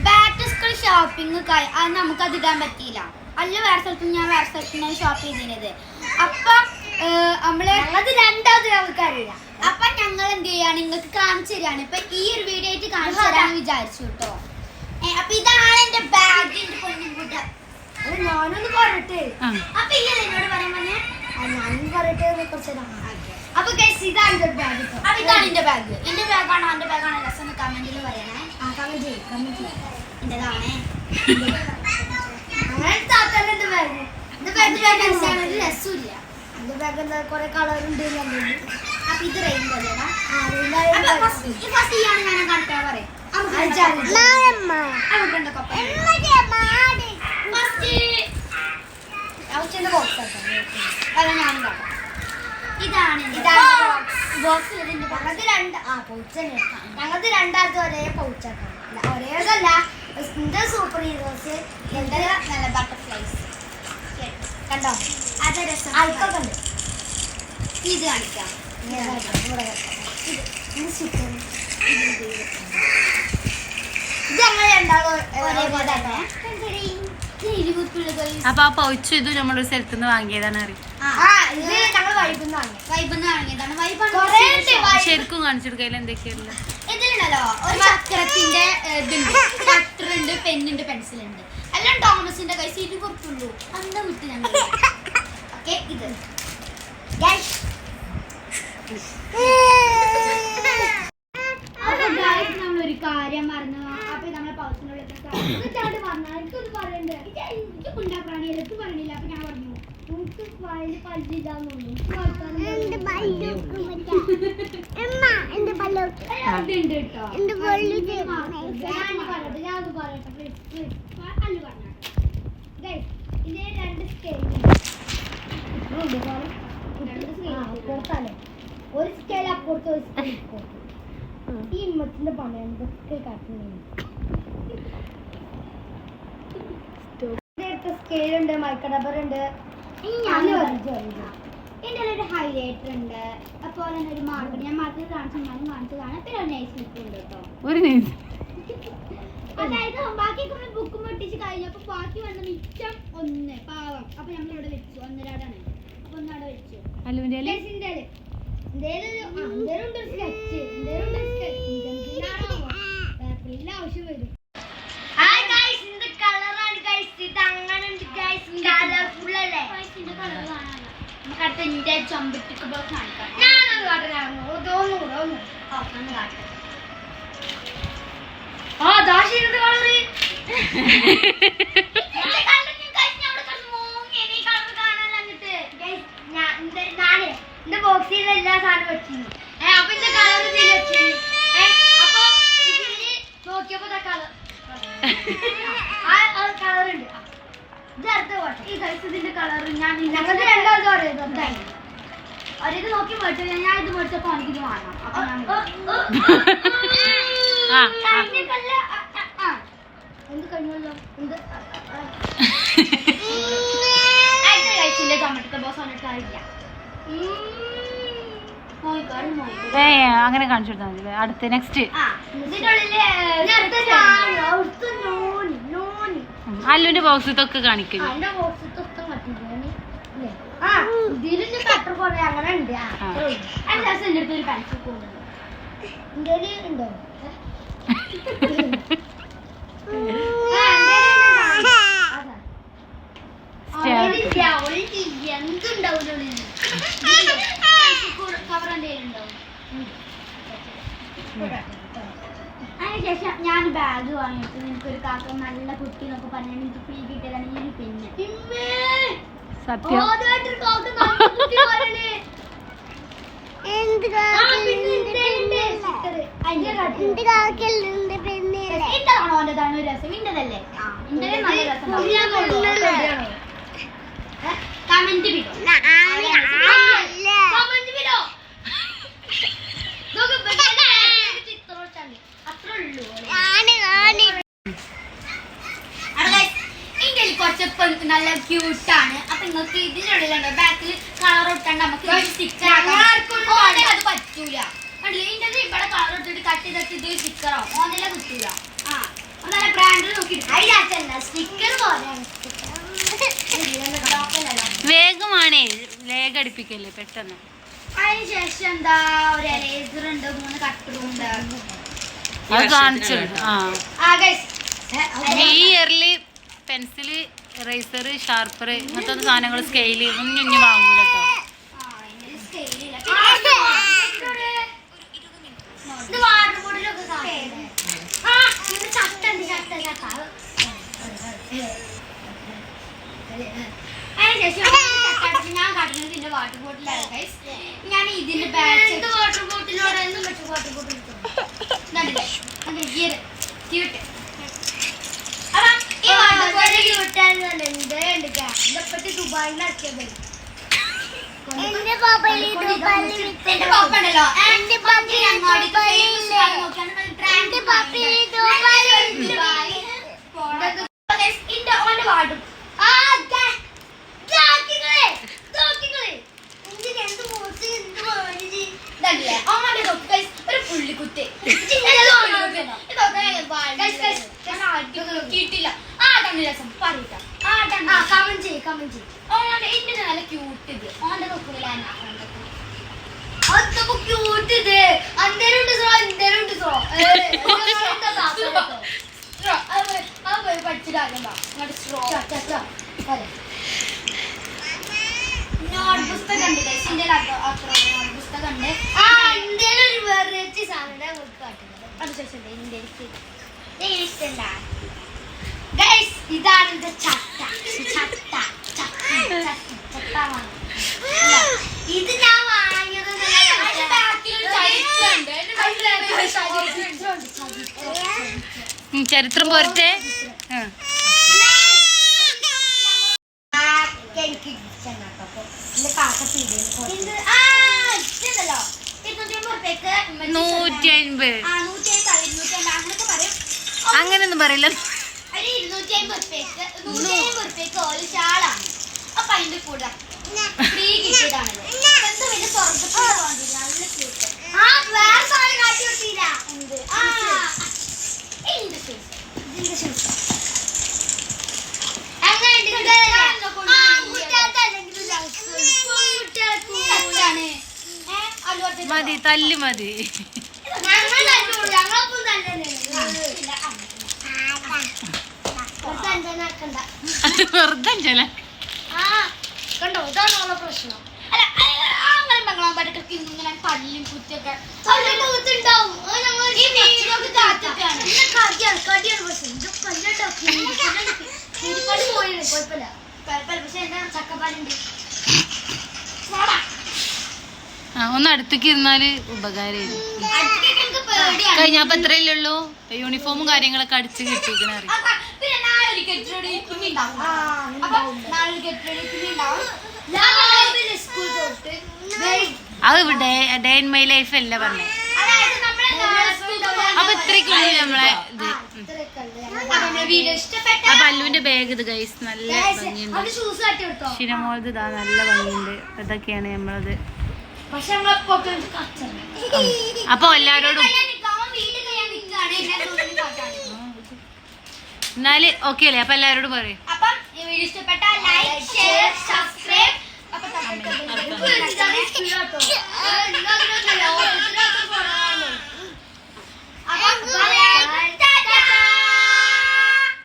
Back to school shopping അത് നമുക്കത് ഇടാൻ പറ്റിയില്ല. അല്ല വേറെ സ്ഥലത്ത് ഞാൻ വേറെ സ്ഥലത്ത് ഷോപ്പ് ചെയ്തിരുന്നത്. അപ്പം നമ്മള് രണ്ടാമത് നമുക്കറിയില്ല. അപ്പൊ ഞങ്ങൾ എന്ത് ചെയ്യാണ്, നിങ്ങൾക്ക് കാണിച്ചു തരാണ്. ഇപ്പൊ ഈ ഒരു വീഡിയോ ആയിട്ട് കാണിച്ചു തരാന്ന് വിചാരിച്ചു കേട്ടോ. അപ്പൊ ഇതാണ് എന്റെ ബാഗിന്റെ പൊന്നുകൂട്ട. ഞാനൊന്ന് പറയട്ടെ. അപ്പൊ ഇല്ല എന്നോട് പറയാൻ പറഞ്ഞേ ഞാനും പറയട്ടെ കുറച്ച്. അപ്പൊ ഇതാണ് എന്റെ ബാഗ്. അപ്പൊ ഇതാണ് എന്റെ ബാഗ്. എന്റെ ബാഗാണോ എന്റെ ബാഗാണോ രസം കമന്റിൽ പറയണേ. കമന്റ് എന്റേതാണേ. അങ്ങനെ താത്തന്റെ ബാഗ്. എന്റെ ബാഗ് രസമില്ല. എന്റെ ബാഗ് എന്താ കൊറേ കളർ ഉണ്ട്. അപ്പൊ ഇത് റെയിൻബോ അല്ലേടാ. ഫസ്റ്റ് ഇയാണ് ഞാൻ കാണിക്കാൻ പറയാം. ഞങ്ങൾക്ക് രണ്ടാമത്തെ ഒരേ പൗച്ചാക്കാം. ഒരേതല്ല സൂപ്പർ ഹീറോസ് നല്ല ബട്ടർഫ്ലൈസ് കണ്ടോ. അത് രസം ഉണ്ട്. ഇത് കാണിക്കാം. അപ്പൊ ആ പൗച്ച് ഇത് നമ്മളൊരു സ്ഥലത്ത് നിന്ന് വാങ്ങിയതാണ്. ശരിക്കും കാണിച്ചെടുക്കല് എന്തൊക്കെയല്ല. ഇതിലുണ്ടല്ലോ ഒരു ചക്രത്തിന്റെ ഇതുണ്ട്, പെന്നുണ്ട്, പെൻസിലുണ്ട്. എല്ലാം ടോമസിന്റെ കൈ സീറ്റ് കുറച്ചുള്ളൂ. അന്ന് വിട്ട് ഞങ്ങൾ ഓക്കെ. ഇത് നമ്മളൊരു കാര്യം പറഞ്ഞു. അപ്പൊ നമ്മളെ പൗച്ചിനുള്ളിൽ പറഞ്ഞാൽ എനിക്കൊന്ന് പറയണ്ടേ. എനിക്ക് ഉണ്ടാക്കാണില്ല, എനിക്ക് പറയണില്ല. അപ്പൊ ഞാൻ പറഞ്ഞു നമുക്ക് പല്ലില്ലാന്ന് ഒരു സ്കെയിൽ അപ്പുറത്ത് ഒരു സ്കെയിൽ ഈ ഇമ്മത്തിന്റെ പണി എന്തൊക്കെ കാട്ടുന്നുണ്ട്. സ്കെയിലുണ്ട്, മൈക്കറബറുണ്ട്, എൻ്റെ ഒരു ഹൈലൈറ്റർ ഉണ്ട്, അതുപോലെ തന്നെ ഒരു മാർക്കർ. ഞാൻ മാർക്കർ കാണിച്ചതാണ്. പിന്നെ ഒരു നൈസ് ബുക്ക് ഉണ്ട് കേട്ടോ. അതായത് ബാക്കിയൊക്കെ നമ്മൾ ബുക്ക് പൊട്ടിച്ച് കഴിഞ്ഞപ്പോ ബാക്കി വന്ന മിച്ചം ഒന്ന് പാവം. അപ്പൊ നമ്മളിവിടെ വെച്ചു. ഒന്നരാടാണ്. അപ്പൊ ഒന്നവിടെ വെച്ചു. ആവശ്യം വരും. എന്റെ ബോക്സിൽ എല്ലാ സാധനം വെച്ചിരുന്നു. അപ്പൊ ഇതിന്റെ കളർ ഇതിൽ വെച്ചിരുന്നു. അപ്പൊ ഇതില് നോക്കിയപ്പോ കളർ ഉണ്ട്. ഇത് അടുത്ത പോട്ടെ. ഈ സൈസ് ഇതിന്റെ കളർ ഞാൻ ഞങ്ങൾക്ക് രണ്ടാമത് ഒരേത് നോക്കി മേടിച്ചു. ഞാൻ ഇത് മേടിച്ചപ്പോ എനിക്കിത് വാങ്ങാം. അപ്പൊ എന്ത് കഴിഞ്ഞല്ലോ എന്ത് കഴിച്ചില്ലേ. ടൊമാറ്റോ ബോസ് വന്നിട്ട് അറിയില്ല. അങ്ങനെ കാണിച്ചു കൊടുത്താൽ മതി. അടുത്ത നെക്സ്റ്റ് അല്ലുവിന്റെ ബോക്സ് ഇതൊക്കെ കാണിക്കും. അങ്ങനെ ഉണ്ട്. ഒരു പെൻസിൽ ഉണ്ടോ? അതിനുശേഷം ഞാൻ ബാഗ് വാങ്ങിയിട്ട് നിനക്കൊരു കാക്ക നല്ല കുട്ടി എന്നൊക്കെ പറഞ്ഞാൽ എനിക്ക് ഫ്രീ കിട്ടിയതാണ് ഈ ഒരു പെണ്ണ്. ഇതാണോ എന്റേതാണോ രസം? ഇന്റതല്ലേ? ഇന്റത് നല്ല രസം. കമന്റ് വിടോ. കുറച്ച് നല്ല ക്യൂട്ടാണ്. അപ്പൊ നിങ്ങൾക്ക് ഇതിനുള്ളിലുണ്ടോ ബാക്കിൽ കളർ ഇട്ടാണ്ട് നമുക്ക് സ്റ്റിച്ച് അത് പറ്റൂല. കണ്ടില്ലേ? ഇതിന്റെ ഇവിടെ കളർ ഇട്ടിട്ട് ഇത് സ്റ്റിക്കറോ ഓനെല്ലാം കിട്ടൂല. ആ നല്ല ബ്രാൻഡിൽ നോക്കി സ്റ്റിക്കർ പോലെയാണ്. വേഗമാണേ, വേഗം അടുപ്പിക്കല്ലേ പെട്ടെന്ന്. അതിനുശേഷം എന്താ ഒരു എറേസർ ഉണ്ട്, 3 കട്ടറും ഉണ്ട്. അത് കാണിച്ചു. guys, ഈ ഇയറിൽ പെൻസില്, ഇറേസർ, ഷാർപ്പർ ഇങ്ങനത്തെ സാധനങ്ങൾ, സ്കെയില് ഒന്നും വാങ്ങൂല കേട്ടോ. ഇത് വാട്ടർ ബോട്ടിലൊക്കെ ഞാൻ കാട്ടുന്നത് ഇതിന്റെ വാട്ടർ ബോട്ടിലാണ് ഗൈസ്. ഞാൻ ഇതിന്റെ ബാഗ് വാട്ടർ ബോട്ടിലോടെ വാട്ടർ ബോട്ടിൽ ദുബായിലാക്കിയത് ഒരു പുള്ളിക്കുത്ത് കിട്ടില്ല. ആ ടണ്ണി രസം പറയില്ല. ഓന്റെ എന്റെ നല്ല ക്യൂട്ട് ഇത്. ഓന്റെ അതൊക്കെ ക്യൂട്ട് ഇത്. അന്തേരുണ്ട് സോ എന്തേരുണ്ട് സോ പഠിച്ചിട്ടാകുമ്പോ നോട്ട് പുസ്തകം ഉണ്ട്. നോട്ട് പുസ്തകം ഉണ്ട്. ഒരു വെറൈറ്റി സാധനം ഇതാണ് ഇത്. ഇത് ഞാൻ വാങ്ങിയത് ചരിത്രം പോരട്ടെ. എനിക്ക് 150. അങ്ങനെയൊന്നും പറയില്ല. 250 ഒരു ഷാളാണ്. അപ്പൊ അതിന്റെ കൂടെ ഫ്രീ കിട്ടിയതാണ്. മതി, തല്ല് മതി. വെറുതെ ചെല കണ്ടോ, ഇതാണ് പ്രശ്നം. അല്ല അങ്ങനെ ബംഗ്ലാദേശ് ഇങ്ങനെ പല്ലും കുറ്റൊക്കെ പക്ഷെ എന്താ ചക്കപ്പാലുണ്ട്. ഒന്ന് അടുത്തേക്ക് ഇരുന്നാല് ഉപകാരമായിരുന്നു. കഴിഞ്ഞപ്പോ എത്രയല്ലേ ഉള്ളൂ, യൂണിഫോമും കാര്യങ്ങളൊക്കെ അടിച്ച് കിട്ടിക്കണ. പിന്നെ നാളെ ഒരു കെട്ടിട അത് ഡേ ഇൻ മൈ ലൈഫ് അല്ല പറഞ്ഞേ. അപ്പൊ ഇത്രയ്ക്കുള്ളൂ നമ്മളെ ഇത്. അപ്പൊ അല്ലുവിന്റെ ബാഗ് ഇത് ഗൈസ് നല്ല ഭംഗിയുണ്ട്. ഷിനമോളത് ഇതാ നല്ല ഭംഗിയുണ്ട്. ഇതൊക്കെയാണ് നമ്മളത്. അപ്പൊ എല്ലാരോടും എന്നാല് ഓക്കെ അല്ലേ? അപ്പൊ എല്ലാരോടും പറയും. അപ്പം ഈ വീഡിയോ ഇഷ്ടപ്പെട്ട ലൈക്ക്, ഷെയർ, സബ്സ്ക്രൈബ്.